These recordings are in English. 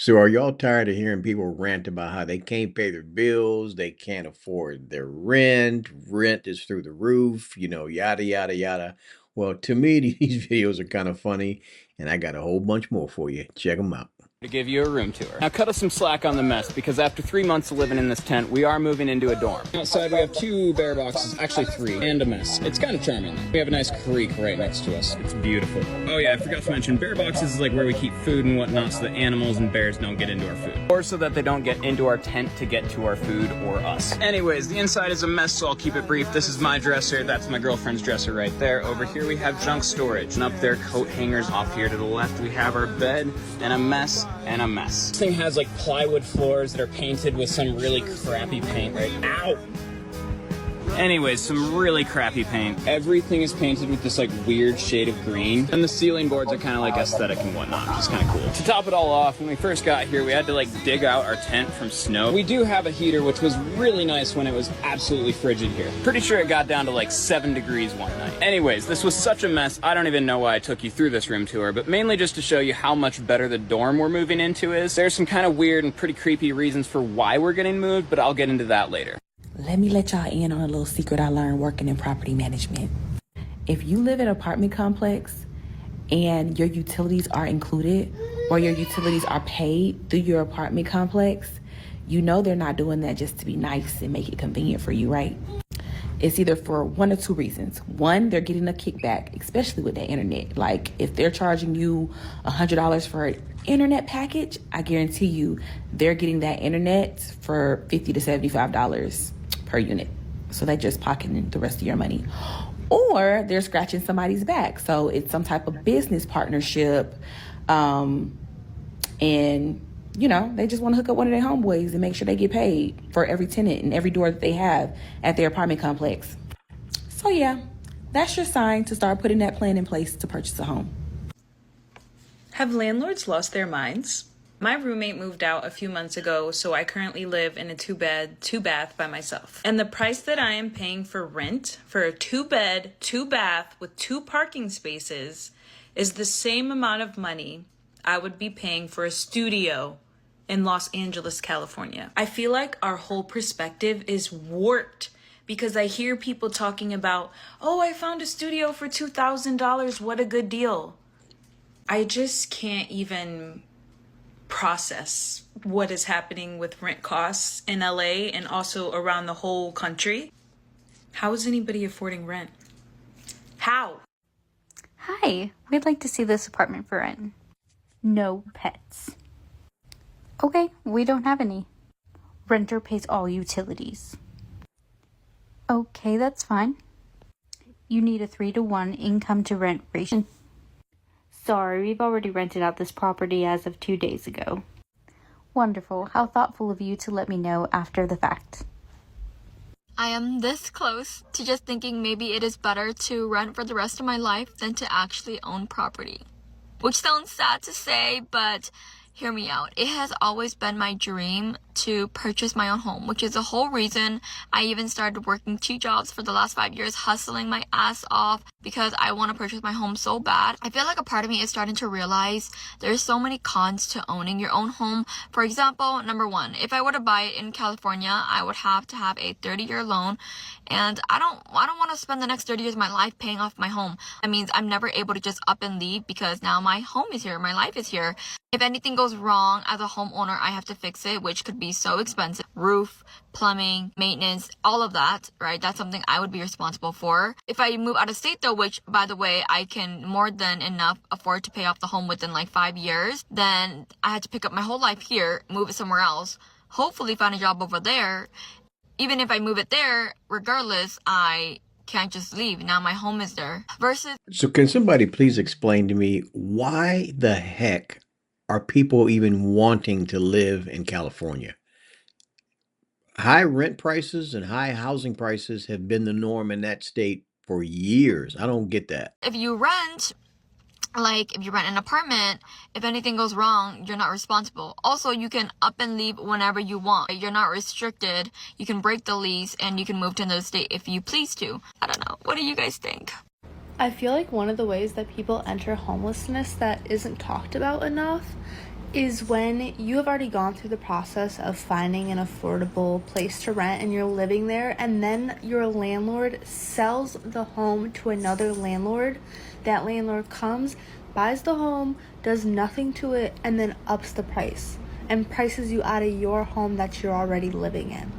So are y'all tired of hearing people rant about how they can't pay their bills, they can't afford their rent is through the roof, yada yada yada. Well, to me, these videos are kind of funny, and I got a whole bunch more for you. Check them out. To give you a room tour. Now cut us some slack on the mess, because after 3 months of living in this tent, we are moving into a dorm. Outside we have 2 bear boxes, actually 3, and a mess. It's kind of charming. We have a nice creek right next to us. It's beautiful. Oh yeah, I forgot to mention, bear boxes is like where we keep food and whatnot so that animals and bears don't get into our food. Or so that they don't get into our tent to get to our food or us. Anyways, the inside is a mess, so I'll keep it brief. This is my dresser, that's my girlfriend's dresser right there. Over here we have junk storage, and up there coat hangers. Off here to the left we have our bed, and a mess, and a mess. This thing has like plywood floors that are painted with some really crappy paint, right? Ow! Anyways, some really crappy paint. Everything is painted with this like weird shade of green. And the ceiling boards are kind of like aesthetic and whatnot, which is kind of cool. To top it all off, when we first got here, we had to like dig out our tent from snow. We do have a heater, which was really nice when it was absolutely frigid here. Pretty sure it got down to like 7 degrees one night. Anyways, this was such a mess, I don't even know why I took you through this room tour, but mainly just to show you how much better the dorm we're moving into is. There's some kind of weird and pretty creepy reasons for why we're getting moved, but I'll get into that later. Let me let y'all in on a little secret I learned working in property management. If you live in an apartment complex and your utilities are included or your utilities are paid through your apartment complex, you know they're not doing that just to be nice and make it convenient for you, right? It's either for one or two reasons. One, they're getting a kickback, especially with the internet. Like if they're charging you $100 for an internet package, I guarantee you they're getting that internet for $50 to $75 per unit. So they're just pocketing the rest of your money. Or they're scratching somebody's back. So it's some type of business partnership. And, they just want to hook up one of their homeboys and make sure they get paid for every tenant and every door that they have at their apartment complex. So yeah, that's your sign to start putting that plan in place to purchase a home. Have landlords lost their minds? My roommate moved out a few months ago, so I currently live in a 2-bed, 2-bath by myself. And the price that I am paying for rent for a 2-bed, 2-bath with 2 parking spaces is the same amount of money I would be paying for a studio in Los Angeles, California. I feel like our whole perspective is warped because I hear people talking about, oh, I found a studio for $2,000, what a good deal. I just can't even process what is happening with rent costs in LA and also around the whole country. How is anybody affording rent? How? Hi, we'd like to see this apartment for rent. No pets. Okay, we don't have any. Renter pays all utilities. Okay, that's fine. You need a 3-to-1 income to rent ratio. Sorry, we've already rented out this property as of 2 days ago. Wonderful. How thoughtful of you to let me know after the fact. I am this close to just thinking maybe it is better to rent for the rest of my life than to actually own property. Which sounds sad to say, but hear me out. It has always been my dream to purchase my own home, which is the whole reason I even started working 2 jobs for the last 5 years, hustling my ass off because I want to purchase my home so bad. I feel like a part of me is starting to realize there's so many cons to owning your own home. For example, number 1, if I were to buy it in California, I would have to have a 30-year loan, and I don't want to spend the next 30 years of my life paying off my home. That means I'm never able to just up and leave because now my home is here, my life is here. If anything goes wrong as a homeowner, I have to fix it, which could be so expensive. Roof, plumbing, maintenance, all of that, right? That's something I would be responsible for. If I move out of state though, which by the way, I can more than enough afford to pay off the home within like 5 years, then I had to pick up my whole life here, move it somewhere else, hopefully find a job over there. Even if I move it there, regardless, I can't just leave. Now my home is there. So can somebody please explain to me why the heck are people even wanting to live in California? High rent prices and high housing prices have been the norm in that state for years. I don't get that. If you rent an apartment, if anything goes wrong, you're not responsible. Also, you can up and leave whenever you want. You're not restricted. You can break the lease and you can move to another state if you please to. I don't know. What do you guys think? I feel like one of the ways that people enter homelessness that isn't talked about enough is when you have already gone through the process of finding an affordable place to rent and you're living there, and then your landlord sells the home to another landlord. That landlord comes, buys the home, does nothing to it, and then ups the price and prices you out of your home that you're already living in.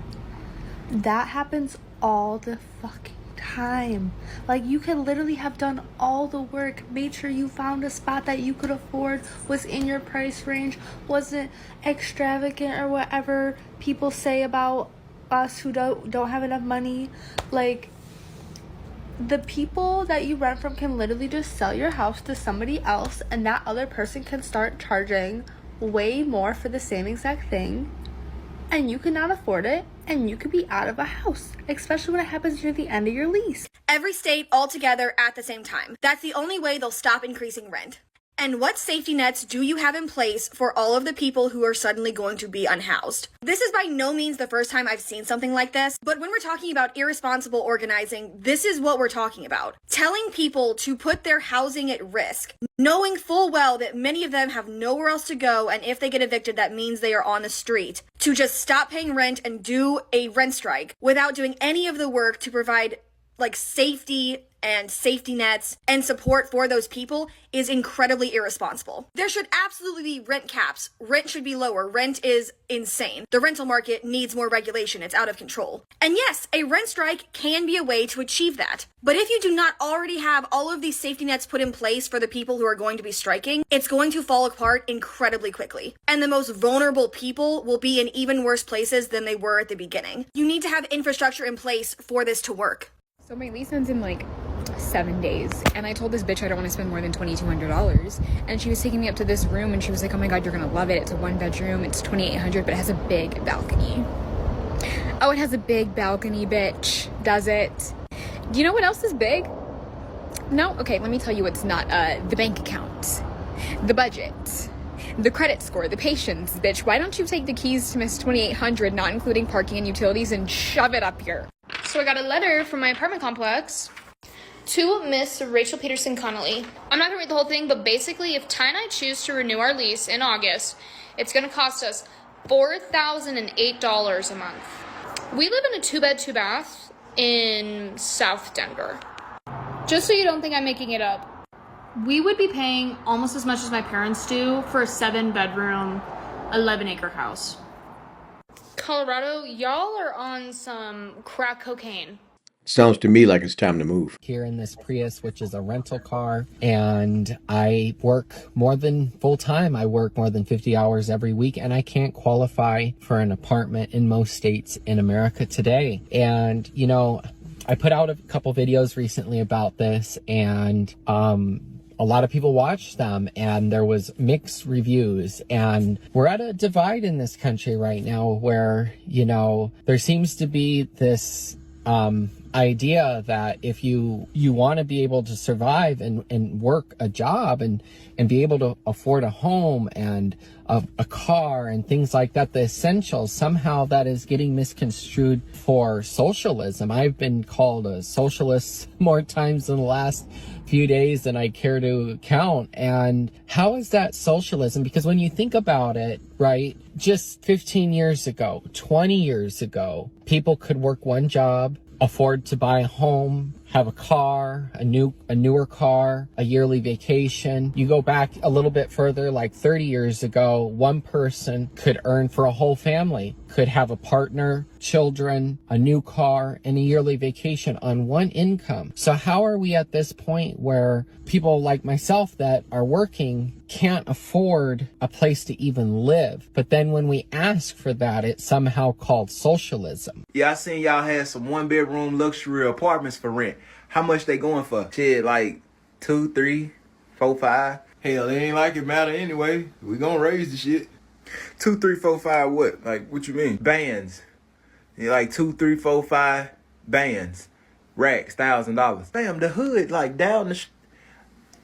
That happens all the fucking time. Like, you could literally have done all the work, made sure you found a spot that you could afford, was in your price range, wasn't extravagant or whatever people say about us who don't have enough money. Like, the people that you rent from can literally just sell your house to somebody else, and that other person can start charging way more for the same exact thing, and you cannot afford it, and you could be out of a house, especially when it happens near the end of your lease. Every state all together at the same time. That's the only way they'll stop increasing rent. And what safety nets do you have in place for all of the people who are suddenly going to be unhoused? This is by no means the first time I've seen something like this, but when we're talking about irresponsible organizing, this is what we're talking about. Telling people to put their housing at risk, knowing full well that many of them have nowhere else to go, and if they get evicted, that means they are on the street, to just stop paying rent and do a rent strike without doing any of the work to provide safety and safety nets and support for those people is incredibly irresponsible. There should absolutely be rent caps. Rent should be lower. Rent is insane. The rental market needs more regulation. It's out of control. And yes, a rent strike can be a way to achieve that. But if you do not already have all of these safety nets put in place for the people who are going to be striking, it's going to fall apart incredibly quickly. And the most vulnerable people will be in even worse places than they were at the beginning. You need to have infrastructure in place for this to work. So my lease ends in 7 days, and I told this bitch I don't want to spend more than $2,200, and she was taking me up to this room, and she was like, oh my god, you're gonna love it, it's a 1-bedroom, it's $2,800, but it has a big balcony. Oh, it has a big balcony, bitch. Does it? Do you know what else is big? No? Okay, let me tell you what's not. The bank account, the budget, the credit score, the patience, bitch. Why don't you take the keys to Miss 2,800, not including parking and utilities, and shove it up here? So I got a letter from my apartment complex to Miss Rachel Peterson Connolly. I'm not gonna read the whole thing, but basically, if Ty and I choose to renew our lease in August, it's gonna cost us $4,008 a month. We live in a 2-bed, 2-bath in South Denver. Just so you don't think I'm making it up, we would be paying almost as much as my parents do for a 7-bedroom, 11-acre house. Colorado, y'all are on some crack cocaine. Sounds to me like it's time to move. Here in this Prius, which is a rental car, and I work more than full time. I work more than 50 hours every week, and I can't qualify for an apartment in most states in America today. And, I put out a couple videos recently about this, and a lot of people watched them, and there was mixed reviews, and we're at a divide in this country right now where, there seems to be this idea that if you want to be able to survive and work a job and be able to afford a home and a car and things like that, the essentials, somehow that is getting misconstrued for socialism. I've been called a socialist more times in the last few days than I care to count. And how is that socialism? Because when you think about it, right, just 15 years ago, 20 years ago, people could work one job, afford to buy a home, have a car, a newer car, a yearly vacation. You go back a little bit further, like 30 years ago, one person could earn for a whole family, could have a partner, children, a new car, and a yearly vacation on one income. So how are we at this point where people like myself that are working can't afford a place to even live? But then when we ask for that, it's somehow called socialism. Yeah, I seen y'all had some 1-bedroom luxury apartments for rent. How much they going for? Shit, like 2, 3, 4, 5. Hell, it ain't like it matter anyway. We gonna raise the shit. 2, 3, 4, 5 what? Like, what you mean? Bands. Yeah, like 2, 3, 4, 5 bands. Racks, $1,000. Damn, the hood, like down the...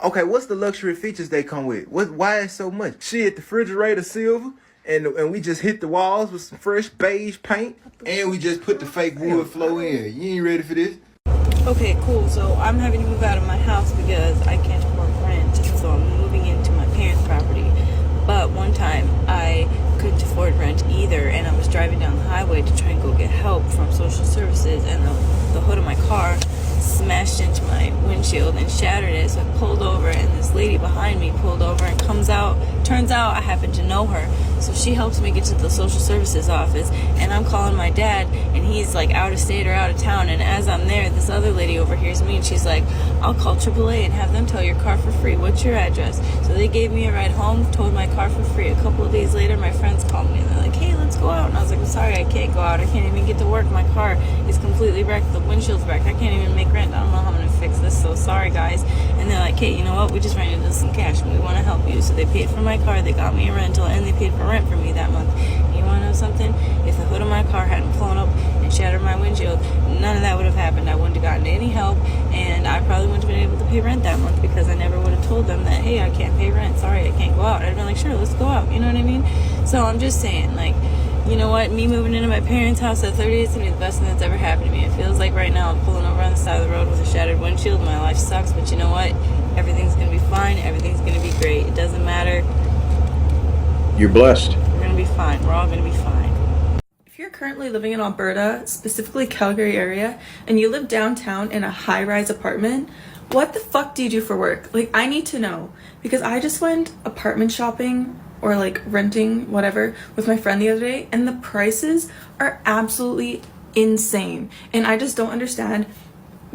Okay, what's the luxury features they come with? Why is so much? Shit, the refrigerator silver, and we just hit the walls with some fresh beige paint. And we just put the fake wood flow in. You ain't ready for this? Okay, cool. So I'm having to move out of my house because I can't afford rent. So I'm moving into my parents' property. But one time I couldn't afford rent either, and I was driving down the highway to try and go get help from social services, and the hood of my car smashed into my windshield and shattered it. So I pulled over, and this lady behind me pulled over and comes out. Turns out I happen to know her, so she helps me get to the social services office, and I'm calling my dad, and he's like out of state or out of town. And as I'm there, this other lady overhears me, and she's like, I'll call AAA and have them tow your car for free. What's your address? So they gave me a ride home, towed my car for free. A couple of days later, my friends called me, and they're like, hey, let's go out. And I was like, I'm sorry, I can't go out. I can't even get to work. My car is completely wrecked. The windshield's wrecked. I can't even make rent. I don't know how I'm going to fix this, so sorry, guys. And they're like, hey, you know what? We just ran into some cash, and we want to help you. So they paid for my car, they got me a rental, and they paid for rent for me that month. And you want to know something? If the hood of my car hadn't flown up and shattered my windshield, none of that would have happened. I wouldn't have gotten any help, and I probably wouldn't have been able to pay rent that month because I never would have told them that, hey, I can't pay rent. Sorry, I can't go out. I'd have been like, sure, let's go out. You know what I mean? So I'm just saying, like, you know what? Me moving into my parents' house at 30 is going to be the best thing that's ever happened to me. It feels like right now I'm pulling over on the side of the road with a shattered windshield. My life sucks, but you know what? Everything's going to be fine. Everything's going to be great. It doesn't matter. You're blessed. We're going to be fine. We're all going to be fine. If you're currently living in Alberta, specifically Calgary area, and you live downtown in a high-rise apartment, what the fuck do you do for work? Like, I need to know, because I just went apartment shopping or like renting, whatever, with my friend the other day, and the prices are absolutely insane. And I just don't understand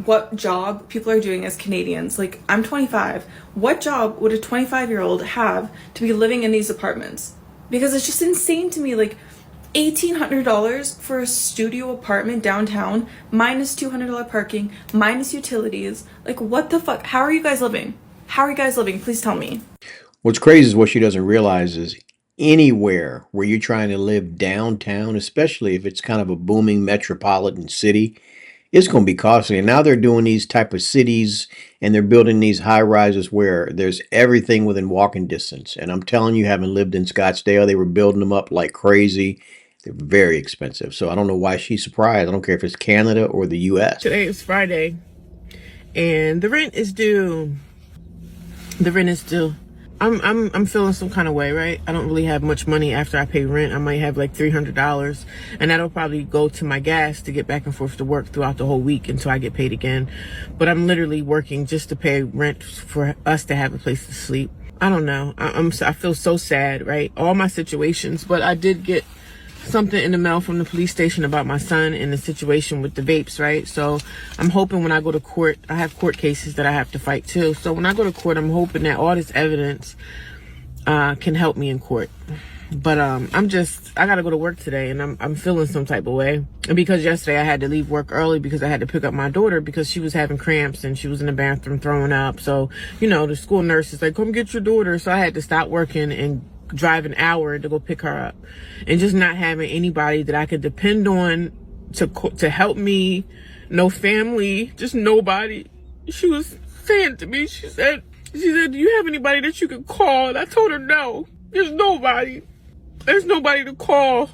what job people are doing as Canadians. Like, I'm 25. What job would a 25-year-old have to be living in these apartments? Because it's just insane to me. Like, $1,800 for a studio apartment downtown, minus $200 parking, minus utilities. Like, what the fuck? How are you guys living? How are you guys living? Please tell me. What's crazy is what she doesn't realize is anywhere where you're trying to live downtown, especially if it's kind of a booming metropolitan city, it's going to be costly. And now they're doing these type of cities and they're building these high rises where there's everything within walking distance. And I'm telling you, having lived in Scottsdale, they were building them up like crazy. They're very expensive. So I don't know why she's surprised. I don't care if it's Canada or the US. Today is Friday and the rent is due. The rent is due. I'm feeling some kind of way, right? I don't really have much money after I pay rent. I might have like $300, and that'll probably go to my gas to get back and forth to work throughout the whole week until I get paid again. But I'm literally working just to pay rent for us to have a place to sleep. I don't know. I feel so sad, right? All my situations, but I did get something in the mail from the police station about my son and the situation with the vapes, right? So I'm hoping when I go to court, I have court cases that I have to fight too. So when I go to court, I'm hoping that all this evidence can help me in court. But I gotta go to work today, and I'm feeling some type of way. And because yesterday I had to leave work early because I had to pick up my daughter because she was having cramps and she was in the bathroom throwing up. So, you know, the school nurse is like, come get your daughter. So I had to stop working and drive an hour to go pick her up, and just not having anybody that I could depend on to help me. No family, just nobody. She was saying to me, she said, do you have anybody that you could call? And I told her, no, there's nobody. There's nobody to call.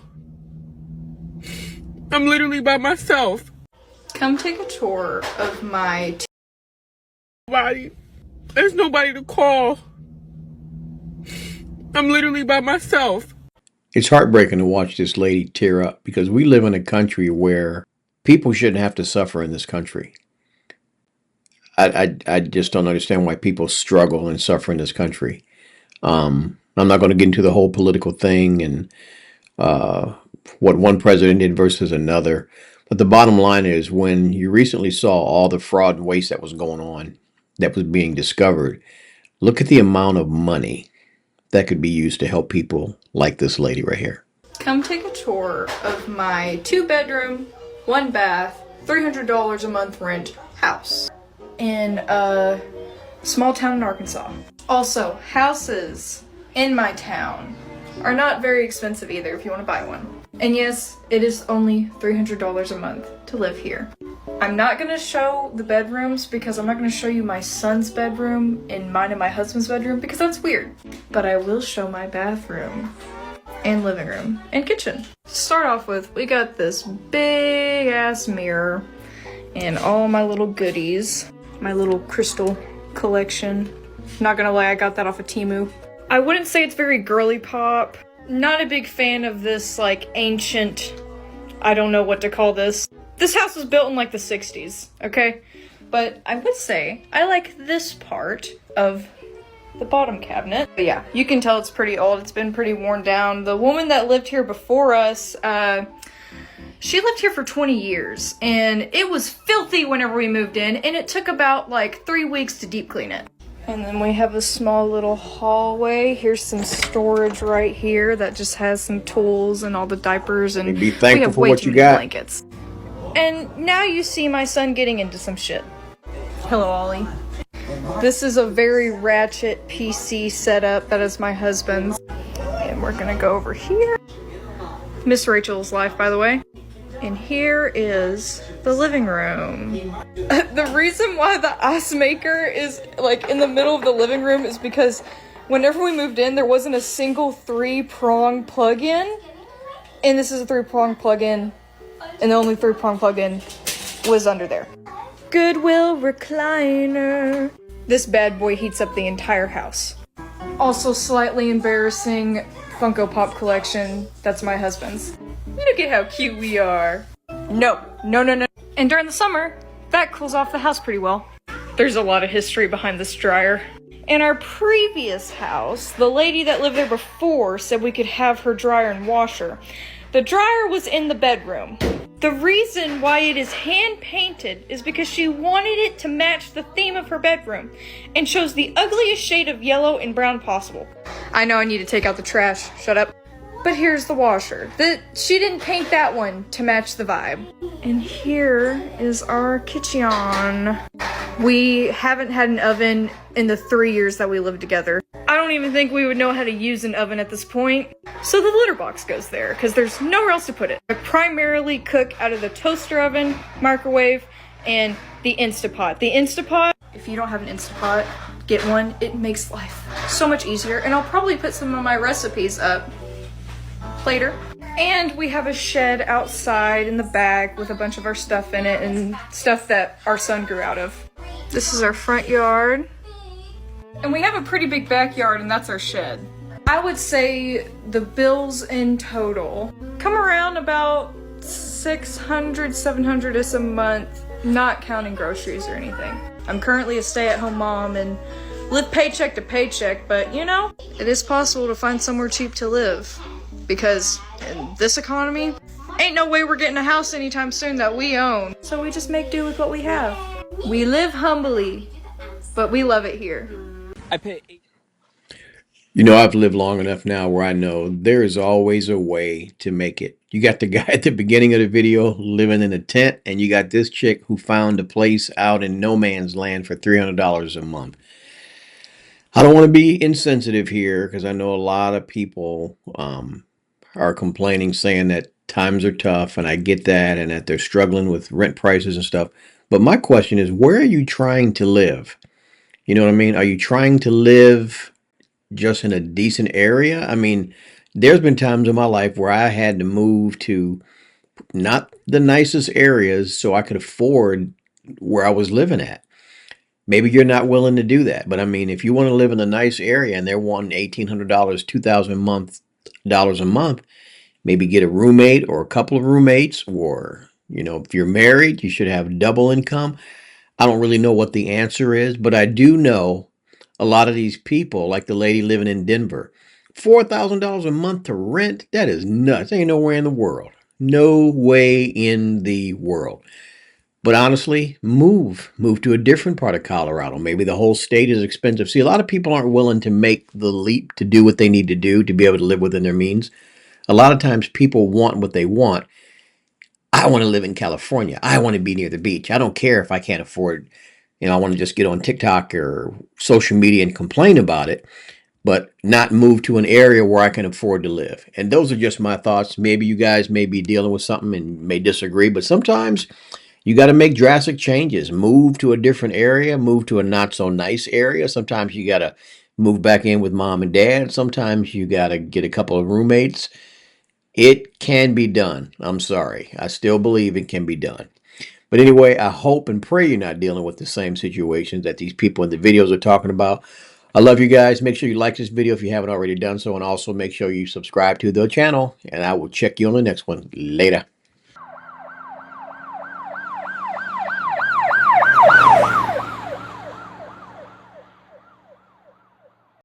I'm literally by myself. Come take a tour of my There's nobody to call. I'm literally by myself. It's heartbreaking to watch this lady tear up because we live in a country where people shouldn't have to suffer in this country. I just don't understand why people struggle and suffer in this country. I'm not going to get into the whole political thing and what one president did versus another. But the bottom line is, when you recently saw all the fraud and waste that was going on, that was being discovered, look at the amount of money that could be used to help people like this lady right here. Come take a tour of my 2-bedroom, 1 bath, $300 a month rent house in a small town in Arkansas. Also, houses in my town are not very expensive either if you want to buy one. And yes, it is only $300 a month to live here. I'm not going to show the bedrooms because I'm not going to show you my son's bedroom and mine and my husband's bedroom because that's weird. But I will show my bathroom and living room and kitchen. To start off with, we got this big ass mirror and all my little goodies. My little crystal collection. Not gonna lie, I got that off of Temu. I wouldn't say it's very girly pop. Not a big fan of this, like, ancient, I don't know what to call this. This house was built in, like, the 60s, okay? But I would say I like this part of the bottom cabinet. But yeah, you can tell it's pretty old. It's been pretty worn down. The woman that lived here before us, she lived here for 20 years, and it was filthy whenever we moved in, and it took about, like, 3 weeks to deep clean it. And then we have a small little hallway. Here's some storage right here that just has some tools and all the diapers, and be thankful we have for way what too you many got. blankets. And now you see my son getting into some shit. Hello, Ollie. This is a very ratchet PC setup. That is my husband's. And we're gonna go over here. Miss Rachel's life, by the way. And here is the living room. The reason why the ice maker is like in the middle of the living room is because whenever we moved in, there wasn't a single 3-prong plug-in. And this is a 3-prong plug-in. And the only 3-prong plug-in was under there. Goodwill recliner. This bad boy heats up the entire house. Also slightly embarrassing Funko Pop collection. That's my husband's. Look at how cute we are. No. And during the summer, that cools off the house pretty well. There's a lot of history behind this dryer. In our previous house, the lady that lived there before said we could have her dryer and washer. The dryer was in the bedroom. The reason why it is hand painted is because she wanted it to match the theme of her bedroom and chose the ugliest shade of yellow and brown possible. I know I need to take out the trash. Shut up. But here's the washer. She didn't paint that one to match the vibe. And here is our kitchen. We haven't had an oven in the 3 years that we lived together. I don't even think we would know how to use an oven at this point. So the litter box goes there, because there's nowhere else to put it. I primarily cook out of the toaster oven, microwave, and the Instapot. The Instapot, if you don't have an Instapot, get one. It makes life so much easier. And I'll probably put some of my recipes up later. And we have a shed outside in the back with a bunch of our stuff in it and stuff that our son grew out of. This is our front yard. And we have a pretty big backyard, and that's our shed. I would say the bills in total come around about $600, $700 a month, not counting groceries or anything. I'm currently a stay-at-home mom and live paycheck to paycheck, but you know, it is possible to find somewhere cheap to live. Because in this economy, ain't no way we're getting a house anytime soon that we own. So we just make do with what we have. We live humbly, but we love it here. I pay. You know, I've lived long enough now where I know there is always a way to make it. You got the guy at the beginning of the video living in a tent, and you got this chick who found a place out in no man's land for $300 a month. I don't want to be insensitive here because I know a lot of people are complaining, saying that times are tough, and I get that, and that they're struggling with rent prices and stuff. But my question is, where are you trying to live? You know what I mean? Are you trying to live just in a decent area? I mean, there's been times in my life where I had to move to not the nicest areas so I could afford where I was living at. Maybe you're not willing to do that, but I mean, if you want to live in a nice area and they're wanting $1,800, $2,000 a month, maybe get a roommate or a couple of roommates, or, you know, if you're married, you should have double income. I don't really know what the answer is, but I do know a lot of these people, like the lady living in Denver, $4,000 a month to rent. That is nuts. Ain't nowhere in the world. No way in the world. But honestly, move to a different part of Colorado. Maybe the whole state is expensive. See, a lot of people aren't willing to make the leap to do what they need to do to be able to live within their means. A lot of times people want what they want. I want to live in California. I want to be near the beach. I don't care if I can't afford, I want to just get on TikTok or social media and complain about it, but not move to an area where I can afford to live. And those are just my thoughts. Maybe you guys may be dealing with something and may disagree, but sometimes you got to make drastic changes. Move to a different area, move to a not so nice area. Sometimes you got to move back in with mom and dad. Sometimes you got to get a couple of roommates. It can be done. I'm sorry. I still believe it can be done. But anyway, I hope and pray you're not dealing with the same situations that these people in the videos are talking about. I love you guys. Make sure you like this video if you haven't already done so, and also make sure you subscribe to the channel, and I will check you on the next one. Later.